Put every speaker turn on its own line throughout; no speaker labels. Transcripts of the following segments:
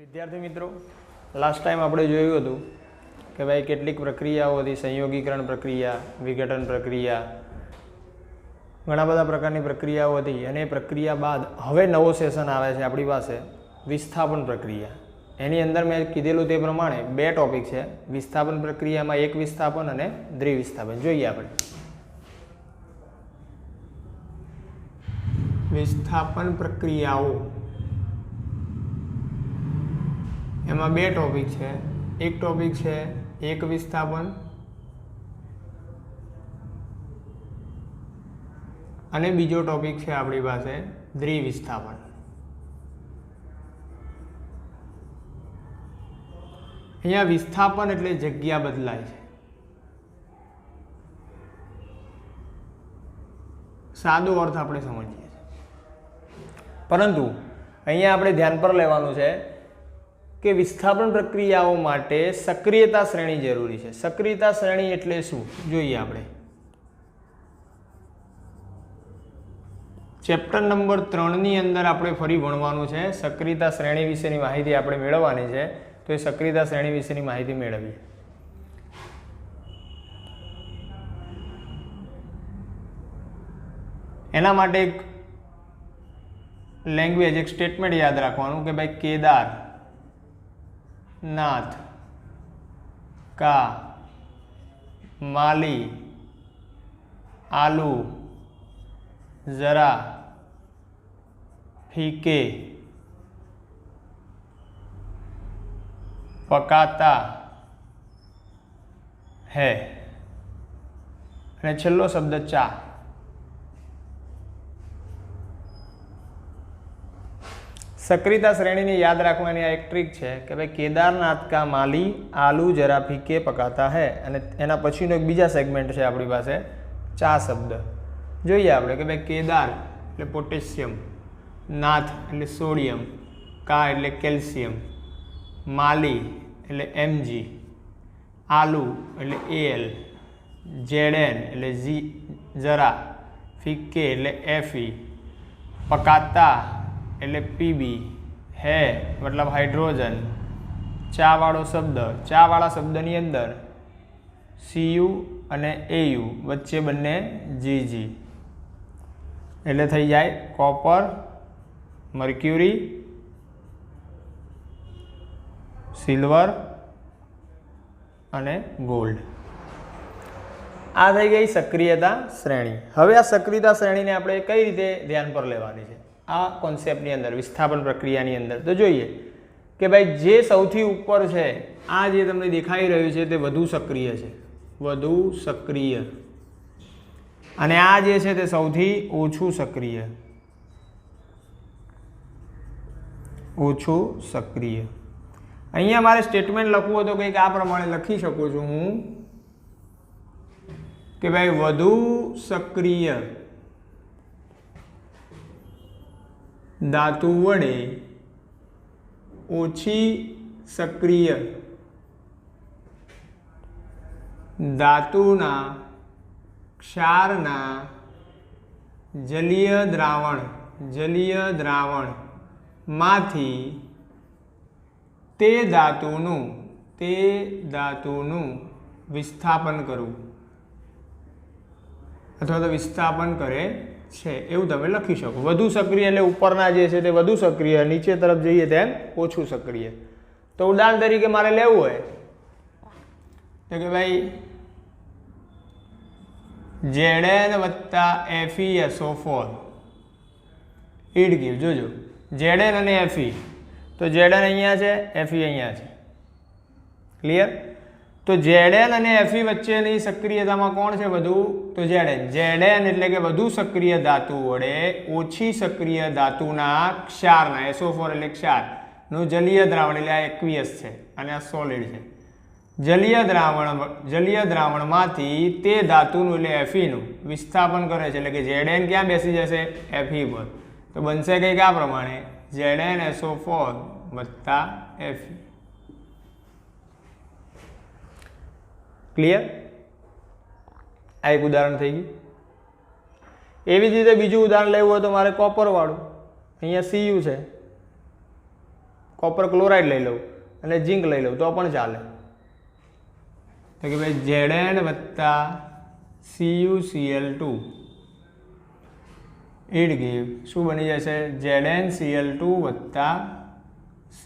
વિદ્યાર્થી મિત્રો, last time આપણે જોયું હતું કે ભાઈ કેટલીક પ્રક્રિયાઓ હતી, સંયોગીકરણ પ્રક્રિયા, વિઘટન પ્રક્રિયા, ઘણા બધા પ્રકારની પ્રક્રિયાઓ હતી. અને એ પ્રક્રિયા બાદ હવે નવો સેશન આવે છે આપણી પાસે, વિસ્થાપન પ્રક્રિયા. એની અંદર મેં કીધેલું તે પ્રમાણે બે ટોપિક છે. વિસ્થાપન પ્રક્રિયામાં એક વિસ્થાપન અને દ્વિવિસ્થાપન. જોઈએ આપણે વિસ્થાપન પ્રક્રિયાઓ. એમાં બે ટોપિક છે. એક ટોપિક છે એક વિસ્થાપન અને બીજો ટોપિક છે આપણી પાસે દ્વિવિસ્થાપન. અહીંયા વિસ્થાપન એટલે જગ્યા બદલાય છે. સાદો અર્થ આપણે સમજીએ છીએ, પરંતુ અહીંયા આપણે ધ્યાન પર લેવાનું છે કે વિસ્થાપન પ્રક્રિયાઓ માટે સક્રિયતા શ્રેણી જરૂરી છે. સક્રિયતા શ્રેણી એટલે શું જોઈએ આપણે. ચેપ્ટર નંબર 3 ની અંદર આપણે ફરી ભણવાનું છે. સક્રિયતા શ્રેણી વિશેની માહિતી આપણે મેળવવાની છે. તો એ સક્રિયતા શ્રેણી વિશેની માહિતી મેળવીએ. એના માટે એક લેંગ્વેજ, એક સ્ટેટમેન્ટ યાદ રાખવાનું કે ભાઈ કેદાર નાથ કા માલી આલू जरा फीके पकाता है. અને છેલ્લો શબ્દ ચા. સક્રિયતા શ્રેણીને યાદ રાખવાની આ એક ટ્રીક છે કે ભાઈ કેદારનાથ કા માલી આલू जरा फीके पकाता है. અને એના પછીનો એક બીજા સેગમેન્ટ છે આપણી પાસે, ચા શબ્દ. જોઈએ આપણે કે ભાઈ કેદાર એટલે પોટેશિયમ, નાથ એટલે સોડિયમ, કા એટલે કેલ્શિયમ, માલી એટલે Mg, આલુ એટલે Al, Zn એટલે જરા, ફિક્કે એટલે Fe, પકાતા એટલે Pb, હે મતલબ હાઇડ્રોજન, ચા વાળો શબ્દ, ચા વાળા શબ્દની અંદર Cu અને Au વચ્ચે બંને Gg એટલે થઈ જાય કોપર, મર્ક્યુરી, સિલ્વર અને ગોલ્ડ. આ થઈ ગઈ સક્રિયતા શ્રેણી. હવે આ સક્રિયતા શ્રેણીને આપણે કઈ રીતે ધ્યાન પર લેવાની છે આ કોન્સેપ્ટની અંદર, વિસ્થાપન પ્રક્રિયાની અંદર? તો જોઈએ કે ભાઈ જે સૌથી ઉપર છે, આ જે તમને દેખાઈ રહ્યું છે તે વધુ સક્રિય છે, વધુ સક્રિય. અને આ જે છે તે સૌથી ઓછું સક્રિય, ઓછું સક્રિય. અહીંયા મારે સ્ટેટમેન્ટ લખવું હોય તો કંઈક આ પ્રમાણે લખી શકું છું હું કે ભાઈ વધુ સક્રિય ધાતુ વડે ઓછી સક્રિય ધાતુના ક્ષારના જલીય દ્રાવણમાંથી તે ધાતુનું વિસ્થાપન કરવું અથવા તો વિસ્થાપન કરે છે, એવું તમે લખી શકો. વધુ સક્રિય એટલે ઉપરના જે છે તે વધુ સક્રિય, નીચે તરફ જઈએ તેમ ઓછું સક્રિય. તો ઉદાહરણ તરીકે મારે લેવું હોય તો કે ભાઈ Zn વત્તા FeSO4 ઇટ ગીવ. જોજો Zn અને Fe, તો Zn અહીંયા છે, Fe અહીંયા છે. ક્લિયર? તો Zn અને Fe વચ્ચેની સક્રિયતામાં કોણ છે વધુ? તો Zn એટલે કે વધુ સક્રિય ધાતુ વડે ઓછી સક્રિય ધાતુના ક્ષારના, SO4 એટલે ક્ષારનું જલીય દ્રાવણ, એટલે આ એક્વિયસ છે અને આ સોલિડ છે. જલીય દ્રાવણમાંથી તે ધાતુનું એટલે Feનું વિસ્થાપન કરે છે. એટલે કે Zn ક્યાં બેસી જશે? Fe પર. તો બનશે કંઈક આ પ્રમાણે ZnSO4 વત્તા Fe. ક્લિયર? આ એક ઉદાહરણ થઈ ગયું. એવી જ રીતે બીજું ઉદાહરણ લેવું હોય તો મારે કોપર વાળું, અહીંયા Cu છે, કોપર ક્લોરાઇડ લઈ લઉં અને ઝીંક લઈ લઉં તો પણ ચાલે. તો કે ભાઈ Zn વત્તા CuCl2 ઇટ ગીવ શું બની જશે ZnCl2 વત્તા C.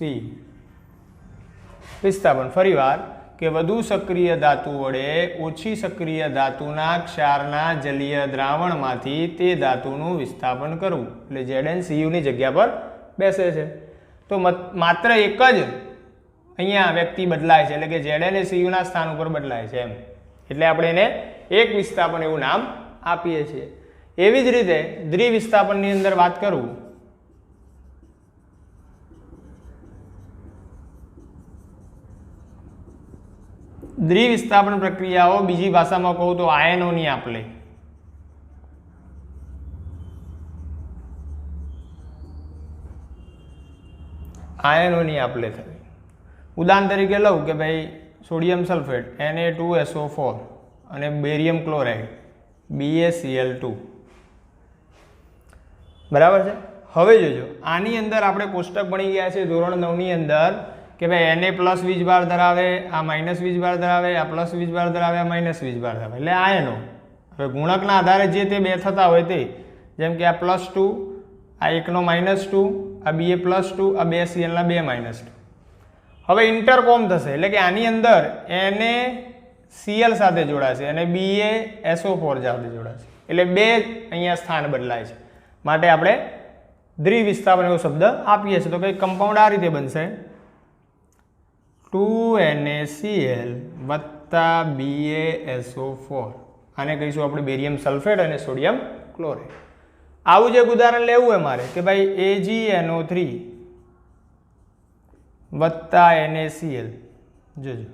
વિસ્થાપન ફરીવાર કે વધુ સક્રિય ધાતુ વડે ઓછી સક્રિય ધાતુના ક્ષારના જલીય દ્રાવણમાંથી તે ધાતુનું વિસ્થાપન કરવું. એટલે ZnCu ની જગ્યા પર બેસે છે. તો માત્ર એક જ અહીંયા વ્યક્તિ બદલાય છે, એટલે કે Zn એ Cu ના સ્થાન ઉપર બદલાય છે એમ. એટલે આપણે એને એક વિસ્થાપન એવું નામ આપીએ છીએ. એવી જ રીતે દ્વિવિસ્થાપનની અંદર વાત કરું દ્વિવિસ્થાપન પ્રક્રિયાઓ બીજી ભાષામાં કહું તો આયનોની આપલે. આયનોની આપલે થવી. ઉદાહરણ તરીકે લઉં કે ભાઈ સોડિયમ સલ્ફેટ Na2SO4 અને બેરિયમ ક્લોરાઇડ BaCl2. બરાબર છે. હવે જોજો આની અંદર આપણે કોષ્ટક ભણી ગયા છે ધોરણ 9 ની અંદર કે ભાઈ Na પ્લસ વીજભાર ધરાવે, આ માઇનસ વીજભાર ધરાવે, આ પ્લસ વીજભાર ધરાવે, આ માઇનસ વીજભાર ધરાવે, એટલે આયનો. હવે ગુણકના આધારે જે તે બે થતા હોય તે, જેમ કે આ +2, આ એકનો -2, આ Ba+2, આ બે Cl ના બે -2. હવે ઇન્ટરકોમ થશે એટલે કે આની અંદર NaCl સાથે જોડાશે અને BaSO4 સાથે જોડાશે, એટલે બે અહીંયા સ્થાન બદલાય છે. માટે આપણે દ્વિવિસ્થાપન એવો શબ્દ આપીએ છીએ. તો કંઈ કમ્પાઉન્ડ આ રીતે બનશે 2NaCl વત્તા BaSO4. આને કહીશું આપણે બેરિયમ સલ્ફેટ અને સોડિયમ ક્લોરાઇડ. આવું જ એક ઉદાહરણ લેવું હોય મારે કે ભાઈ AgNO3 વત્તા NaCl. જોજો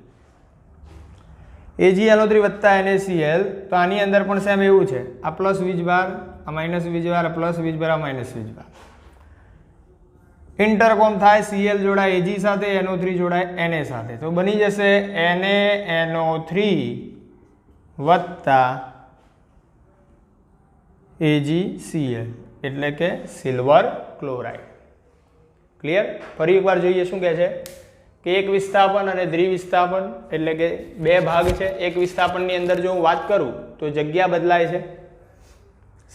AgNO3 વત્તા NaCl, તો આની અંદર પણ સેમ એવું છે, આ પ્લસ વીજભાર, આ માઇનસ વીજભાર, આ પ્લસ વીજભાર, આ માઇનસ વીજભાર. ઇન્ટરકોમ થાય, Cl જોડાય Ag સાથે, NO3 જોડાય Na સાથે, તો બની જશે NaNO3 વત્તા AgCl એટલે કે સિલ્વર ક્લોરાઇડ. ક્લિયર? ફરી એકવાર જોઈએ શું કહે છે કે એક વિસ્થાપન અને દ્વિવિસ્થાપન એટલે કે બે ભાગ છે. એક વિસ્થાપનની અંદર જો હું વાત કરું તો જગ્યા બદલાય છે.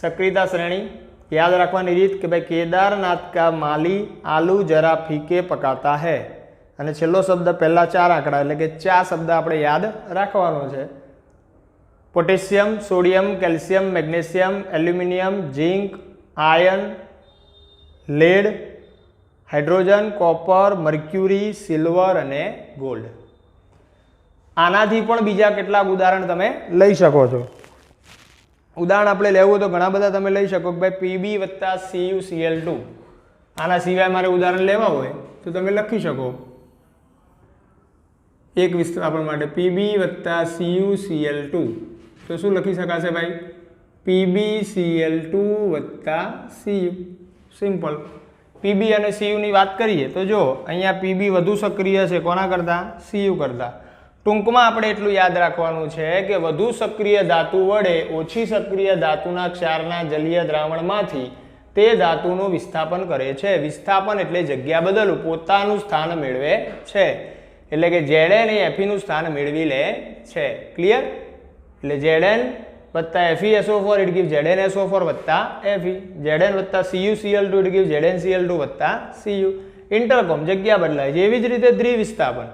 સક્રિયતા શ્રેણી याद रखवानी रीत कि भाई केदारनाथ का माली आलू जरा फीके पकाता है અને છેલ્લો શબ્દ પહેલા 4 આંકડા એટલે કે 4 શબ્દ આપણે યાદ રાખવાનો છે. Potassium, sodium, calcium, magnesium, aluminium, zinc, iron, lead, hydrogen, copper, mercury, silver અને ગોલ્ડ. આનાથી પણ બીજા કેટલાક ઉદાહરણ તમે લઈ શકો છો. ઉદાહરણ આપણે લેવું તો ઘણા બધા તમે લઈ શકો કે ભાઈ Pb વત્તા CuCl2. આના સિવાય મારે ઉદાહરણ લેવા હોય તો તમે લખી શકો એક વિસ્થાપન માટે Pb વત્તા CuCl2. તો શું લખી શકાશે ભાઈ? PbCl2 વત્તા Cu. સિમ્પલ. Pb અને Cu ની વાત કરીએ તો જો અહીંયા Pb વધુ સક્રિય છે કોના કરતાં? Cu કરતાં. ટૂંકમાં આપણે એટલું યાદ રાખવાનું છે કે વધુ સક્રિય ધાતુ વડે ઓછી સક્રિય ધાતુના ક્ષારના જલીય દ્રાવણમાંથી તે ધાતુનું વિસ્થાપન કરે છે. વિસ્થાપન એટલે જગ્યા બદલવું, પોતાનું સ્થાન મેળવે છે. એટલે કે Zn એ Fe નું સ્થાન મેળવી લે છે. ક્લિયર? એટલે Zn વત્તા FeSO4 ઇટ ગીવ ZnSO4 વત્તા Fe. Zn વત્તા CuCl2 ઇટ ગીવ ZnCl2 વત્તા Cu. ઇન્ટરકોમ જગ્યા બદલાય છે. એવી જ રીતે દ્વિવિસ્થાપન.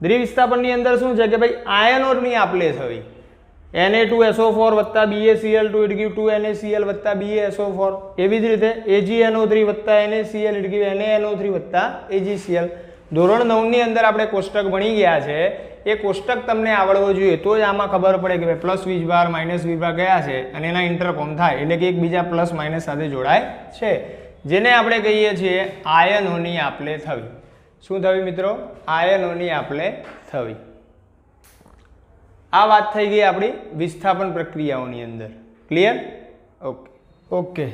દ્વિવિસ્થાપનની અંદર શું છે કે ભાઈ આયનોની આપલે થવી. Na2SO4 વત્તા BaCl2 ઇટ ગીવ 2NaCl વત્તા BaSO4. એવી જ રીતે AgNO3 વત્તા NaCl ઇટ ગીવ NaNO3 વત્તા AgCl. ધોરણ 9 ની અંદર આપણે કોષ્ટક ભણી ગયા છે. એ કોષ્ટક તમને આવડવો જોઈએ તો જ આમાં ખબર પડે કે ભાઈ પ્લસ વીજભાર માઇનસ વીજભાર કયા છે અને એના ઇન્ટરકોમ થાય એટલે કે એકબીજા પ્લસ માઇનસ સાથે જોડાય છે, જેને આપણે કહીએ છીએ આયનોની આપલે થવી. શું થવી મિત્રો? આયનોની આપલે થવી. આ વાત થઈ ગઈ આપણી વિસ્થાપન પ્રક્રિયાઓની અંદર. ક્લિયર? ઓકે.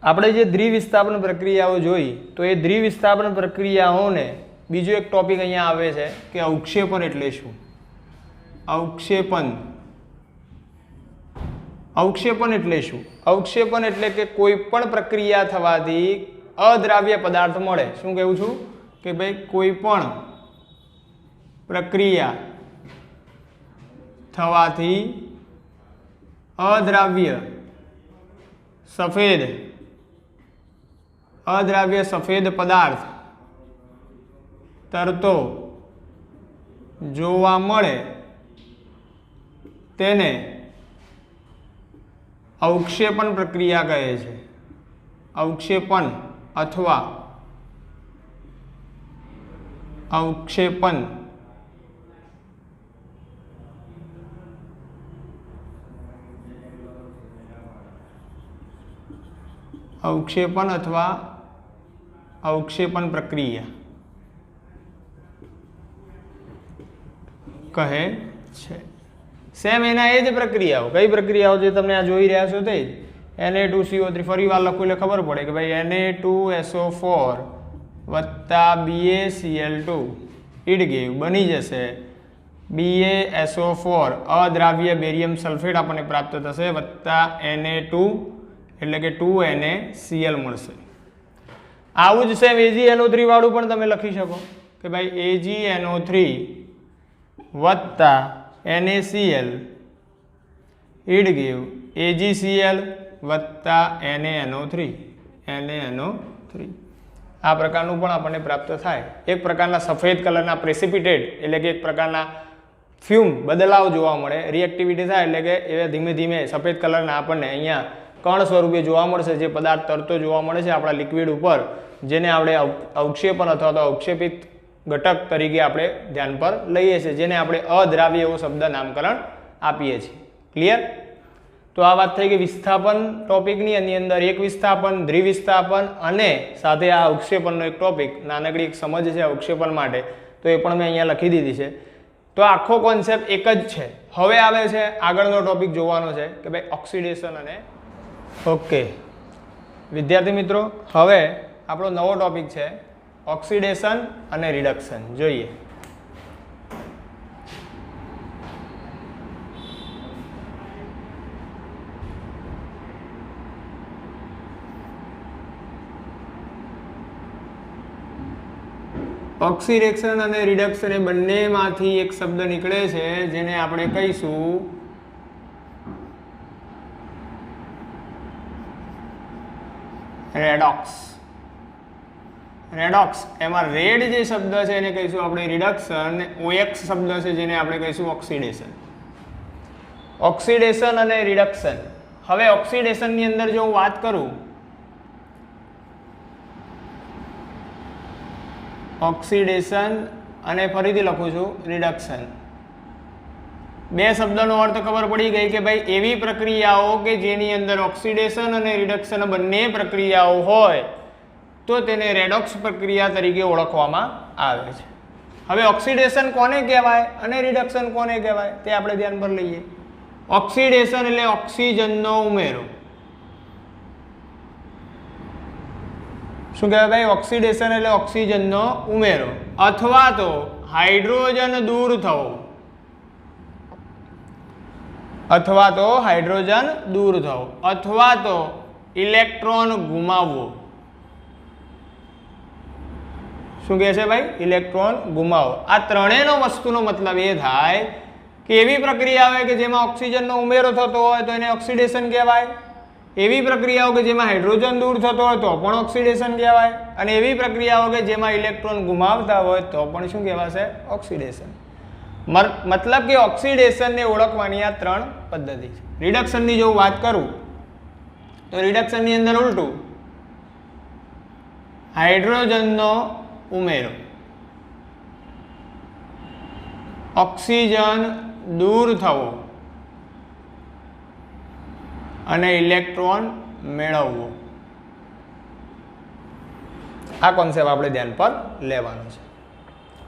આપણે જે દ્વિવિસ્થાપન પ્રક્રિયાઓ જોઈ તો એ દ્વિવિસ્થાપન પ્રક્રિયાઓને બીજો એક ટોપિક અહીંયા આવે છે કે અવક્ષેપન એટલે શું? અવક્ષેપન. અવક્ષેપન એટલે શું? અવક્ષેપન એટલે કે કોઈ પણ પ્રક્રિયા થવાથી અદ્રાવ્ય પદાર્થ મળે. શું કહેવું છું? કે ભાઈ કોઈ પણ પ્રક્રિયા થવાથી અદ્રાવ્ય સફેદ પદાર્થ તરતો જોવા મળે તેને અવક્ષેપણ પ્રક્રિયા કહે છે. અવક્ષેપણ અથવા અવક્ષેપણ અથવા અવક્ષેપણ પ્રક્રિયા કહે છે. સેમ એના એ જ પ્રક્રિયાઓ, કઈ પ્રક્રિયાઓ જે તમે આ જોઈ રહ્યા છો તે જ. Na2CO3 ફરી વાર લખું એટલે ખબર પડે કે ભાઈ Na2SO4 વત્તા BaCl2 ઇટ ગેવ બની જશે BaSO4 અદ્રાવ્ય બેરિયમ સલ્ફેટ આપણને પ્રાપ્ત થશે વત્તા Na2 એટલે કે 2NaCl મળશે. આવું જ સેમ AgNO3 વાળું પણ તમે લખી શકો કે ભાઈ AgNO3 વત્તા NaCl ઇટ ગેવ AgCl વત્તા NaNO3. આ પ્રકારનું પણ આપણને પ્રાપ્ત થાય. એક પ્રકારના સફેદ કલરના પ્રેસિપિટેટ એટલે કે એક પ્રકારના ફ્યુમ બદલાવ જોવા મળે, રિએક્ટિવિટી થાય એટલે કે એ ધીમે ધીમે સફેદ કલરના આપણને અહીંયા કણ સ્વરૂપે જોવા મળશે, જે પદાર્થ તરતો જોવા મળે છે આપણા લિક્વિડ ઉપર, જેને આપણે અવક્ષેપણ અથવા તો અવક્ષેપિત ઘટક તરીકે આપણે ધ્યાન પર લઈએ છીએ, જેને આપણે અદ્રાવ્ય એવો શબ્દ નામકરણ આપીએ છીએ. ક્લિયર? તો આ વાત થઈ ગઈ વિસ્થાપન ટોપિકની. એની અંદર એક વિસ્થાપન, દ્વિવિસ્થાપન અને સાથે આ અવક્ષેપણનો એક ટોપિક, નાનકડી એક સમજ છે અવક્ષેપણ માટે, તો એ પણ મેં અહીંયા લખી દીધી છે. તો આખો કોન્સેપ્ટ એક જ છે. હવે આવે છે આગળનો ટોપિક જોવાનો છે કે ભાઈ ઓક્સિડેશન અને ઓકે વિદ્યાર્થી મિત્રો, હવે આપણો નવો ટોપિક છે ઓક્સિડેશન અને રિડક્શન. જોઈએ. ઓક્સિડેશન અને રિડક્શન એ બંનેમાંથી એક શબ્દ નીકળે છે જેને આપણે કહીશું રેડોક્સ. રેડોક્સ એમાં રેડ જે શબ્દ છે એને કહીશું આપણે રિડક્શન. OX શબ્દ છે જેને આપણે કહીશું ઓક્સિડેશન. ઓક્સિડેશન અને રિડક્શન. હવે ઓક્સિડેશનની અંદર જો હું વાત કરું, ઓક્સિડેશન અને ફરીથી લખું છું રિડક્શન, બે શબ્દનો અર્થ ખબર પડી ગઈ કે ભાઈ એવી પ્રક્રિયાઓ કે જેની અંદર ઓક્સિડેશન અને રિડક્શન બંને પ્રક્રિયાઓ હોય તો તેને રેડોક્સ પ્રક્રિયા તરીકે ઓળખવામાં આવે છે. હવે ઓક્સિડેશન કોને કહેવાય અને રિડક્શન કોને કહેવાય તે આપણે ધ્યાન પર લઈએ. ઓક્સિડેશન એટલે ઓક્સિજનનો ઉમેરો. શું કહેવાય ભાઈ? ઓક્સિડેશન એટલે ઓક્સિજનનો ઉમેરો અથવા તો હાઇડ્રોજન દૂર થવો, અથવા તો હાઇડ્રોજન દૂર થવો, અથવા તો ઇલેક્ટ્રોન ગુમાવવો. શું કહે છે ભાઈ? ઇલેક્ટ્રોન ગુમાવવો. આ ત્રણેયનો વસ્તુનો મતલબ એ થાય કે એવી પ્રક્રિયા હોય કે જેમાં ઓક્સિજનનો ઉમેરો થતો હોય તો એને ઓક્સિડેશન કહેવાય. એવી પ્રક્રિયાઓ કે જેમાં હાઇડ્રોજન દૂર થતો હોય તો પણ ઓક્સિડેશન કહેવાય. અને એવી પ્રક્રિયાઓ કે જેમાં ઇલેક્ટ્રોન ગુમાવતા હોય તો પણ શું કહેવાશે? ઓક્સિડેશન. મતલબ કે ઓક્સિડેશનને ઓળખવાની આ ત્રણ પદ્ધતિ છે. રિડક્શનની જો વાત કરું તો રિડક્શનની અંદર ઉલટું, હાઇડ્રોજનનો ઉમેરો, ઓક્સિજન દૂર થવો અને ઇલેક્ટ્રોન મેળવવો. આ કોન્સેપ્ટ આપણે ધ્યાન પર લેવાનો છે.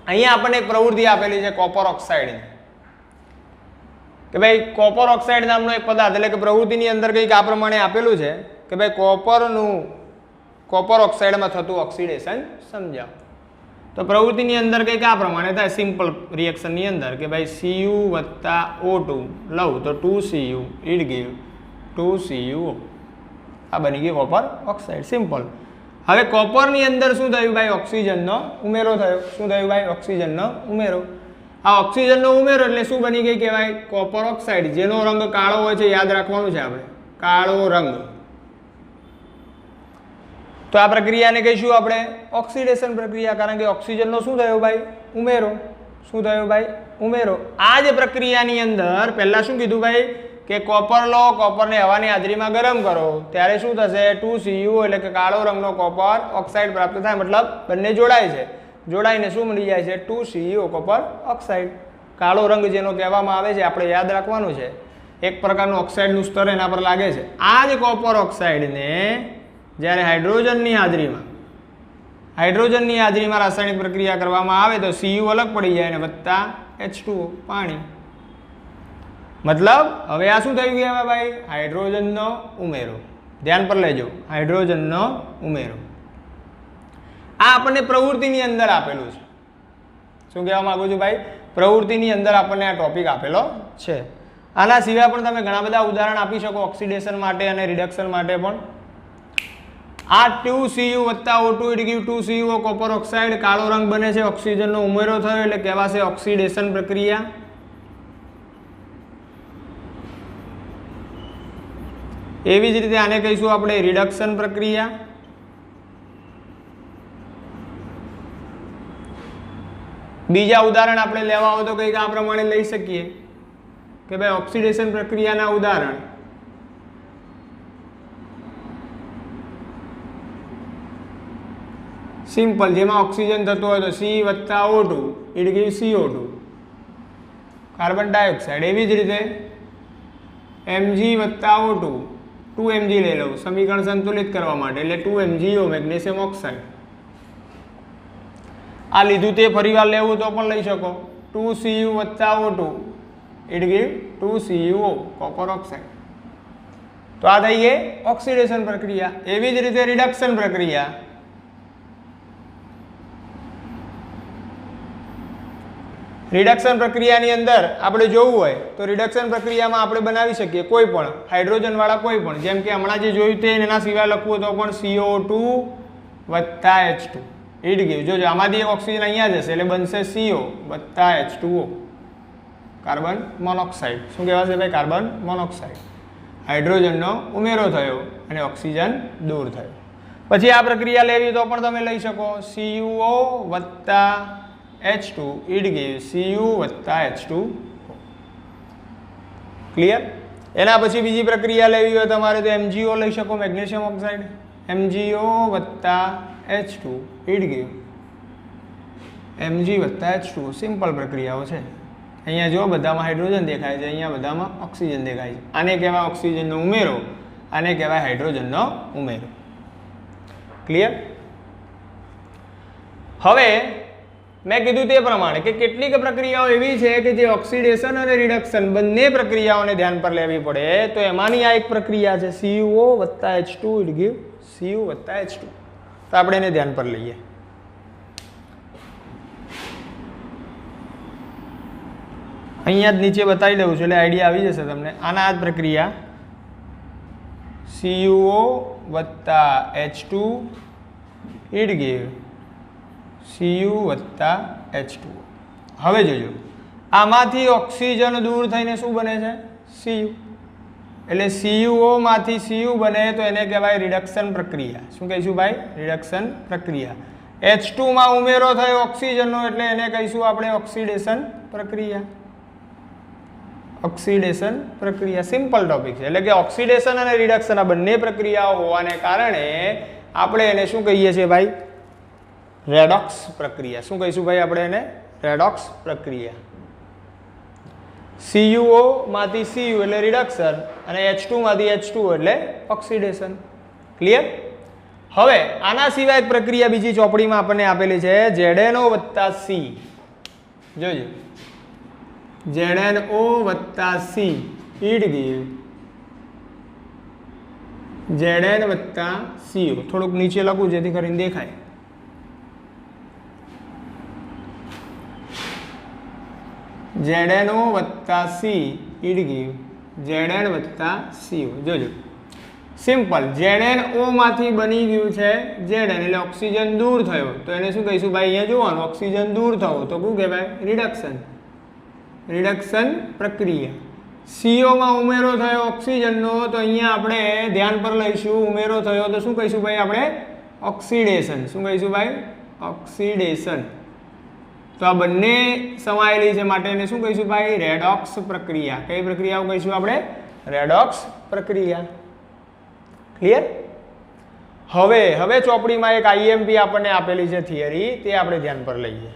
અહીંયા આપણને એક પ્રવૃત્તિ આપેલી છે કોપર ઓક્સાઇડ કે ભાઈ કોપર ઓક્સાઇડ નામનો એક પદાર્થ, એટલે કે પ્રવૃત્તિની અંદર કંઈક આ પ્રમાણે આપેલું છે કે ભાઈ કોપર ઓક્સાઇડમાં થતું ઓક્સિડેશન સમજાવો. તો પ્રવૃત્તિની અંદર કંઈક આ પ્રમાણે થાય સિમ્પલ રિએક્શનની અંદર કે ભાઈ Cu વત્તા O2 લઉં તો 2Cu ઇટ ગીવ 2CuO. આ બની ગઈ કોપર ઓક્સાઇડ. સિમ્પલ. હવે કોપરની અંદર શું થયું ભાઈ? ઓક્સિજનનો ઉમેરો થયો. શું થયું ભાઈ? ઓક્સિજનનો ઉમેરો. આ ઓક્સિજનનો ઉમેરો એટલે શું બની ગઈ કહેવાય? કોપર ઓક્સાઇડ, જેનો રંગ કાળો હોય છે. યાદ રાખવાનું છે આપણે, કાળો રંગ. તો આ પ્રક્રિયાને કહીશું આપણે ઓક્સિડેશન પ્રક્રિયા, કારણ કે ઓક્સિજનનો શું થયો ભાઈ? ઉમેરો. શું થયો ભાઈ? ઉમેરો. આ જ પ્રક્રિયાની અંદર પહેલા શું કીધું ભાઈ? કે કોપર લો, કોપરને હવાની હાજરીમાં ગરમ કરો, ત્યારે શું થશે? 2Cu એટલે કે કાળો રંગનો કોપર ઓક્સાઇડ પ્રાપ્ત થાય. મતલબ બંને જોડાય છે, જોડાઈને શું મળી જાય છે? 2Cu copper oxide. કાળો રંગ જેનો કહેવામાં આવે છે, આપણે યાદ રાખવાનું છે, એક પ્રકારનું ઓક્સાઇડનું સ્તર એના પર લાગે છે. આ જ કોપર ઓક્સાઇડને જ્યારે હાઇડ્રોજનની હાજરીમાં રાસાયણિક પ્રક્રિયા કરવામાં આવે તો Cu અલગ પડી જાય અને વત્તા H2O પાણી. મતલબ હવે આ શું થયું કહેવાય ભાઈ? હાઇડ્રોજનનો ઉમેરો. ધ્યાન પર લેજો, હાઇડ્રોજનનો ઉમેરો. આ આપણને પ્રવૃત્તિની અંદર આપેલું છે. શું કહેવા માંગુ છું ભાઈ? પ્રવૃત્તિની અંદર આપણને આ ટોપિક આપેલો છે. આના સિવાય પણ તમે ઘણા બધા ઉદાહરણ આપી શકો ઓક્સિડેશન માટે અને રિડક્શન માટે પણ. આ 2Cu વત્તા O2 it give 2Cu copper oxide, કાળો રંગ બને છે, ઓક્સિજનનો ઉમેરો થયો એટલે કહેવાશે ઓક્સિડેશન પ્રક્રિયા. એવી જ રીતે આને કહીશું આપણે રિડક્શન પ્રક્રિયા. બીજા ઉદાહરણ આપણે લેવા હોય તો કંઈક આ પ્રમાણે લઈ શકીએ કે ભાઈ ઓક્સિડેશન પ્રક્રિયાના ઉદાહરણ. સિમ્પલ, જેમાં ઓક્સિજન થતો હોય તો C વત્તા O2 it give CO2 carbon dioxide. એવી જ રીતે Mg વત્તા O2 2Mg લઈ લઉં સમીકરણ સંતુલિત કરવા માટે, એટલે 2MgO મેગ્નેશિયમ ઓક્સાઇડ. આ લીધું તે ફરીવાર લેવું તો પણ લઈ શકો. 2Cu વત્તા O2 it give 2CuO copper oxide. તો આ થઈ ગઈ ઓક્સિડેશન પ્રક્રિયા. એવી જ રીતે રિડક્શન પ્રક્રિયા. રિડક્શન પ્રક્રિયાની અંદર આપણે જોવું હોય તો રિડક્શન પ્રક્રિયામાં આપણે બનાવી શકીએ કોઈ પણ હાઇડ્રોજનવાળા કોઈ પણ, જેમ કે હમણાં જે જોયું તે એના સિવાય લખવું તો પણ CO2 વત્તા H2 ઇટ ગીવ. જોજો આમાંથી એક ઓક્સિજન અહીંયા જશે એટલે બનશે CO વત્તા H2O કાર્બન મોનોક્સાઇડ. શું કહેવાશે ભાઈ? Carbon monoxide. હાઇડ્રોજનનો ઉમેરો થયો અને ઓક્સિજન દૂર થયો. પછી આ પ્રક્રિયા લેવી તો પણ તમે લઈ શકો. CuO વત્તા H2 ઇટ ગીવ Cu વત્તા H2O. ક્લિયર? એના પછી બીજી પ્રક્રિયા લેવી હોય તમારે તો MgO લઈ શકો, મેગ્નેશિયમ ઓક્સાઇડ. MgO વત્તા H2 ઇટ ગીવ Mg વત્તા H2O. સિમ્પલ પ્રક્રિયાઓ છે. અહીંયા જો બધામાં હાઇડ્રોજન દેખાય છે, અહીંયા બધામાં ઓક્સિજન દેખાય છે. આને કહેવાય ઓક્સિજનનો ઉમેરો, આને કહેવાય હાઇડ્રોજનનો ઉમેરો. ક્લિયર? હવે મેં કીધું તે પ્રમાણે કે કેટલીક પ્રક્રિયાઓ એવી છે કે જે ઓક્સિડેશન અને રિડક્શન બંને પ્રક્રિયાઓને ધ્યાન પર લેવી પડે. તો એમાંની આ એક પ્રક્રિયા છે CuO વત્તા H2 ઇટ ગીવ Cu વત્તા H2. તો આપણે એને ધ્યાન પર લઈએ. અહીંયા જ નીચે બતાવી દઉં છું એટલે આઈડિયા આવી જશે તમને. આના આ જ પ્રક્રિયા CuO વત્તા H2 ઇટ ગીવ Cu વત્તા H2O. હવે જોજો આમાંથી ઓક્સિજન દૂર થઈને શું બને છે? Cu. એટલે CuO માંથી Cu બને તો એને કહેવાય રિડક્શન પ્રક્રિયા. શું કહીશું ભાઈ? રિડક્શન પ્રક્રિયા. H2 માં ઉમેરો થયો ઓક્સિજનનો એટલે એને કહીશું આપણે ઓક્સિડેશન પ્રક્રિયા. ઓક્સિડેશન પ્રક્રિયા સિમ્પલ ટોપિક છે. એટલે કે ઓક્સિડેશન અને રિડક્શન આ બંને પ્રક્રિયાઓ હોવાને કારણે આપણે એને શું કહીએ છીએ ભાઈ? રેડોક્સ પ્રક્રિયા. શું કહીશું ભાઈ આપણે એને? રેડોક્સ પ્રક્રિયા. CuO માંથી Cu એટલે રિડક્શન અને H2 માંથી H2O એટલે ઓક્સિડેશન. ક્લિયર? હવે આના સિવાય એક પ્રક્રિયા બીજી ચોપડીમાં આપણને આપેલી છે ZNO વત્તા C. જોજો ZNO વત્તા C ઇટ ગીવ Zn વત્તા CO. થોડુંક નીચે લખું જેથી કરીને દેખાય. ZNO વત્તા C ઇટ ગીવ Zn વત્તા CO. જોજો સિમ્પલ. ZnO માંથી બની ગયું છે Zn એટલે ઓક્સિજન દૂર થયો તો એને શું કહીશું ભાઈ? અહીંયા જોવાનું ઓક્સિજન દૂર થવો તો શું કહેવાય? રિડક્શન. રિડક્શન પ્રક્રિયા. CO માં ઉમેરો થયો ઓક્સિજનનો તો અહીંયા આપણે ધ્યાન પર લઈશું ઉમેરો થયો તો શું કહીશું ભાઈ આપણે? ઓક્સિડેશન. શું કહીશું ભાઈ? ઓક્સિડેશન. તો આ બંને સમાયેલી છે માટે એને શું કહીશું ભાઈ? રેડોક્સ પ્રક્રિયા. કઈ પ્રક્રિયાઓ કહીશું આપણે? રેડોક્સ પ્રક્રિયા. ક્લિયર? હવે ચોપડીમાં એક IMP આપણને આપેલી છે થિયરી, તે આપણે ધ્યાન પર લઈએ.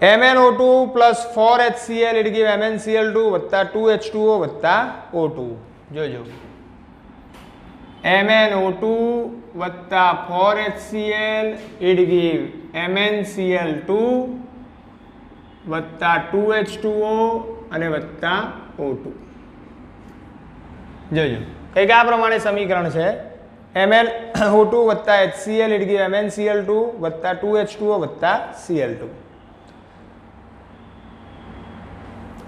MnO2 plus 4HCl it give MnCl2 વત્તા 2H2O વત્તા O2. જોજો MnO2 વત્તા 4HCl it give MnCl2 વત્તા 2H2O અને વત્તા O2. જોજો કંઈક આ પ્રમાણે સમીકરણ છે. MnO2 વત્તા HCl it give MnCl2 વત્તા 2H2O વત્તા Cl2.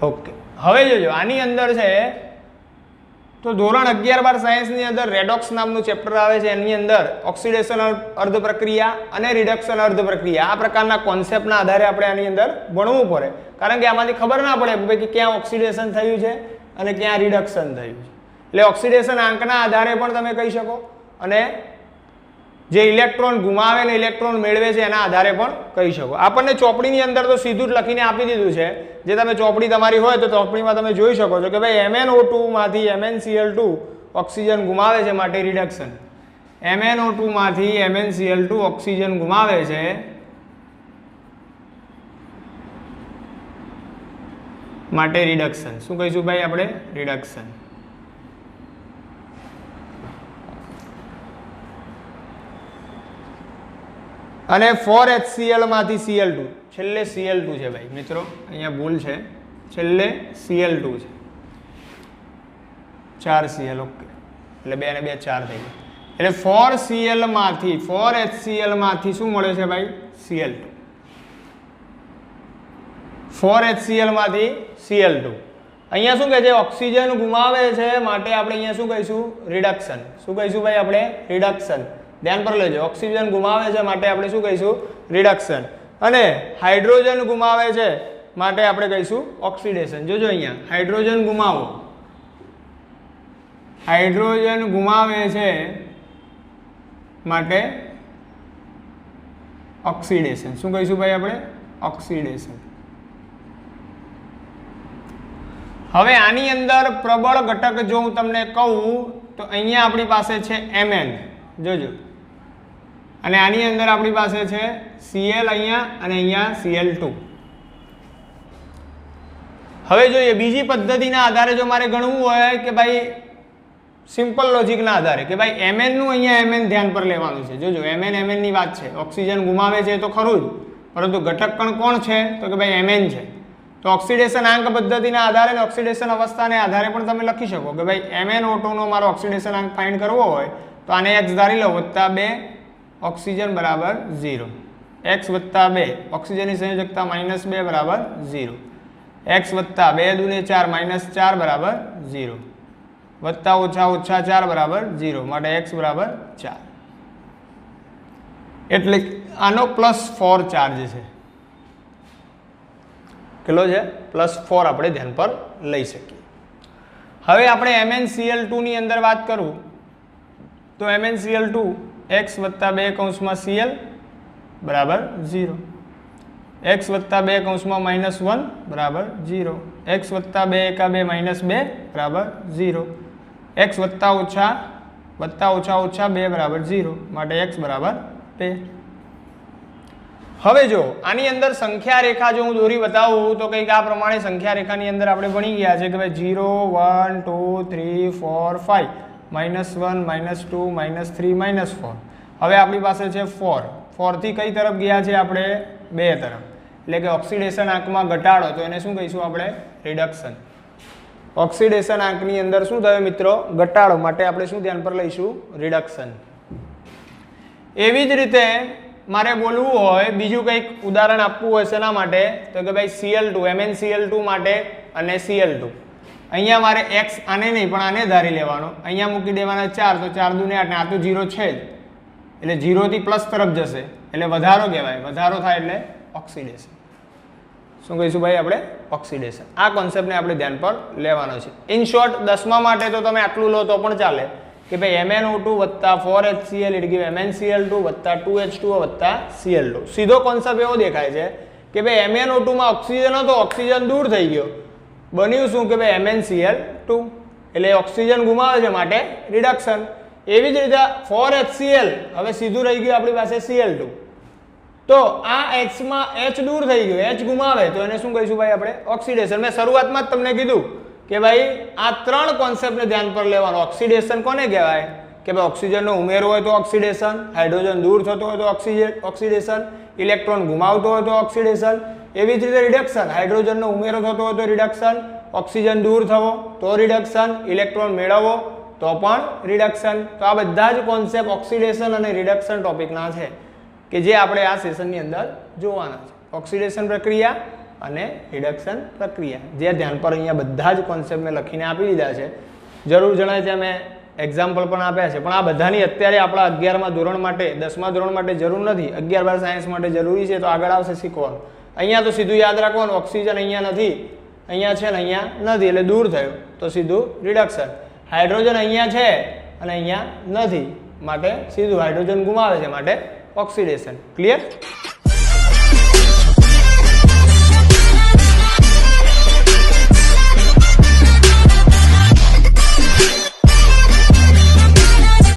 ઓકે. હવે જોજો આની અંદર છે તો ધોરણ 11-12 સાયન્સની અંદર રેડોક્સ નામનું ચેપ્ટર આવે છે. એની અંદર ઓક્સિડેશન અર્ધ પ્રક્રિયા અને રિડક્શન અર્ધ પ્રક્રિયા આ પ્રકારના કોન્સેપ્ટના આધારે આપણે આની અંદર ભણવું પડે. કારણ કે આમાંથી ખબર ના પડે કે ક્યાં ઓક્સિડેશન થયું છે અને ક્યાં રિડક્શન થયું છે. એટલે ઓક્સિડેશન આંકના આધારે પણ તમે કહી શકો અને જે ઇલેક્ટ્રોન ગુમાવે ને ઇલેક્ટ્રોન મેળવે છે એના આધારે પણ કહી શકો. આપણને ચોપડીની અંદર તો સીધું જ લખીને આપી દીધું છે. જે તમે ચોપડી તમારી હોય તો ચોપડીમાં તમે જોઈ શકો છો કે ભાઈ MnO2 માંથી MnCl2 ઓક્સિજન ગુમાવે છે માટે રિડક્શન. MnO2 માંથી MnCl2 ઓક્સિજન ગુમાવે છે માટે રિડક્શન. શું કહીશું ભાઈ આપણે? રિડક્શન. અને 4HCl માંથી Cl2 છેલ્લે Cl2 છે ભાઈ મિત્રો, અહીંયા ભૂલ છે, છેલ્લે Cl2 છે. 4Cl. ઓકે, એટલે 2 ને 2 4 થઈ ગયું. એટલે 4Cl માંથી 4HCl માંથી શું મળે છે ભાઈ? Cl2. 4HCl માંથી Cl2. અહીંયા શું કહે છે? ઓક્સિજન ગુમાવે છે માટે આપણે અહીંયા શું કહીશું? રિડક્શન. શું કહીશું ભાઈ આપણે? રિડક્શન. ધ્યાન પર લેજો. ઓક્સિજન ગુમાવે છે માટે આપણે શું કહીશું? રિડક્શન. અને હાઇડ્રોજન ગુમાવે છે માટે આપણે કહીશું ઓક્સિડેશન. જોજો અહીંયા હાઇડ્રોજન ગુમાવો, હાઇડ્રોજન ગુમાવે છે માટે ઓક્સિડેશન. શું કહીશું ભાઈ આપણે? ઓક્સિડેશન. હવે આની અંદર પ્રબળ ઘટક જો હું તમને કહું તો અહીંયા આપણી પાસે છે Mn. જોજો, અને આની અંદર આપણી પાસે છે Cl અહીંયા અને અહીંયા Cl2. હવે જોઈએ બીજી પદ્ધતિના આધારે જો મારે ગણવું હોય કે ભાઈ સિમ્પલ લોજિકના આધારે કે ભાઈ Mn નું અહીંયા Mn ધ્યાન પર લેવાનું છે. જોજો Mn ની વાત છે. ઓક્સિજન ગુમાવે છે તો ખરું જ, પરંતુ ઘટક કણ કોણ છે? તો કે ભાઈ Mn છે. તો ઓક્સિડેશન આંક પદ્ધતિના આધારે અને ઓક્સિડેશન અવસ્થાને આધારે પણ તમે લખી શકો કે ભાઈ MnO2 નો મારો ઓક્સિડેશન આંક ફાઇન્ડ કરવો હોય તો આને x ધારી લો વત્તા 2 ઓક્સિજન બરાબર 0. x વત્તા 2 ઓક્સિજનની સંયોજકતા -2 બરાબર 0. x વત્તા 2 દુને 4 -4 બરાબર 0 વત્તા ઓછા ઓછા 4 બરાબર 0 માટે x બરાબર 4. એટલે આનો +4 ચાર્જ છે. કેટલો છે? +4 આપણે ધ્યાન પર લઈ શકીએ. હવે આપણે MnCl2 ની અંદર વાત કરું તો MnCl2 x વત્તા 2 કૌંસમાં Cl બરાબર 0, x વત્તા 2 કૌંસમાં -1 બરાબર 0, x વત્તા 2 એકા 2 -2 બરાબર 0, x વત્તા ઓછા ઓછા 2 બરાબર 0 માટે x બરાબર 2. હવે જો આની અંદર સંખ્યા રેખા જો હું દોરી બતાવું તો કંઈક આ પ્રમાણે સંખ્યા રેખાની અંદર આપણે ભણી ગયા છે કે ભાઈ 0 1 2 3 4 5 -1 -2 -3 -4. હવે આપણી પાસે છે 4 થી કઈ તરફ ગયા છે આપણે? 2 તરફ. એટલે કે ઓક્સિડેશન આંકમાં ઘટાડો તો એને શું કહીશું આપણે? રિડક્શન. ઓક્સિડેશન આંકની અંદર શું થયું મિત્રો? ઘટાડો માટે આપણે શું ધ્યાન પર લઈશું? રિડક્શન. એવી જ રીતે મારે બોલવું હોય બીજું કંઈક ઉદાહરણ આપવું હોય શેના માટે તો કે ભાઈ Cl2 MnCl2 માટે અને Cl2 અહીંયા મારે x આને નહીં પણ આને ધારી લેવાનો, અહીંયા મૂકી દેવાના 4, તો 4 દૂને 8 ને આ તો 0 છે જ, એટલે 0 થી પ્લસ તરફ જશે એટલે વધારો કહેવાય, વધારો થાય એટલે ઓક્સિડેશન. શું કહીશું ભાઈ આપણે? ઓક્સિડેશન. આ કોન્સેપ્ટને આપણે ધ્યાન પર લેવાનો છે. ઇન શોર્ટ 10મા માટે તો તમે આટલું લો તો પણ ચાલે કે ભાઈ MnO2 વત્તા 4HCl ઇટ ગીવ MnCl2 વત્તા 2H2O વત્તા Cl2. સીધો કોન્સેપ્ટ એવો દેખાય છે કે ભાઈ MnO2 માં ઓક્સિજન હતો, ઓક્સિજન દૂર થઈ ગયો, બન્યું શું કે ભાઈ MnCl2, એટલે ઓક્સિજન ગુમાવે છે માટે રિડક્શન. એવી જ રીતે 4HCl હવે સીધું રહી ગયું આપણી પાસે Cl2, તો આ H માં H દૂર થઈ ગયો, H ગુમાવે તો એને શું કહીશું ભાઈ આપણે? ઓક્સિડેશન. મેં શરૂઆતમાં જ તમને કીધું કે ભાઈ આ ત્રણ કોન્સેપ્ટને ધ્યાન પર લેવાનો. ઓક્સિડેશન કોને કહેવાય કે ભાઈ ઓક્સિજનનો ઉમેરો હોય તો ઓક્સિડેશન, હાઇડ્રોજન દૂર થતો હોય તો ઓક્સિડેશન, ઇલેક્ટ્રોન ગુમાવતો હોય તો ઓક્સિડેશન. એવી જ રીતે રિડક્શન, હાઇડ્રોજનનો ઉમેરો થતો હોય તો રિડક્શન, ઓક્સિજન દૂર થવો તો રિડક્શન, ઇલેક્ટ્રોન મેળવવો તો પણ રિડક્શન. તો આ બધા જ કોન્સેપ્ટ ઓક્સિડેશન અને રિડક્શન ટોપિકના છે કે જે આપણે આ સેશનની અંદર જોવાના છે. ઓક્સિડેશન પ્રક્રિયા અને રિડક્શન પ્રક્રિયા, જે ધ્યાન પર અહીંયા બધા જ કોન્સેપ્ટ મેં લખીને આપી દીધા છે. જરૂર જણાય ત્યાં મેં એક્ઝામ્પલ પણ આપ્યા છે, પણ આ બધાની અત્યારે આપણા 11મા ધોરણ માટે, 10મા ધોરણ માટે જરૂર નથી, 11-12 સાયન્સ માટે જરૂરી છે, તો આગળ આવશે શીખવાનું. અહીંયા તો સીધું યાદ રાખવાનું, ઓક્સિજન અહીંયા નથી, અહીંયા છે ને અહીંયા નથી એટલે દૂર થયું તો સીધું રિડક્શન. હાઇડ્રોજન અહીંયા છે અને અહીંયા નથી માટે સીધું હાઇડ્રોજન ગુમાવે છે માટે ઓક્સિડેશન. ક્લિયર?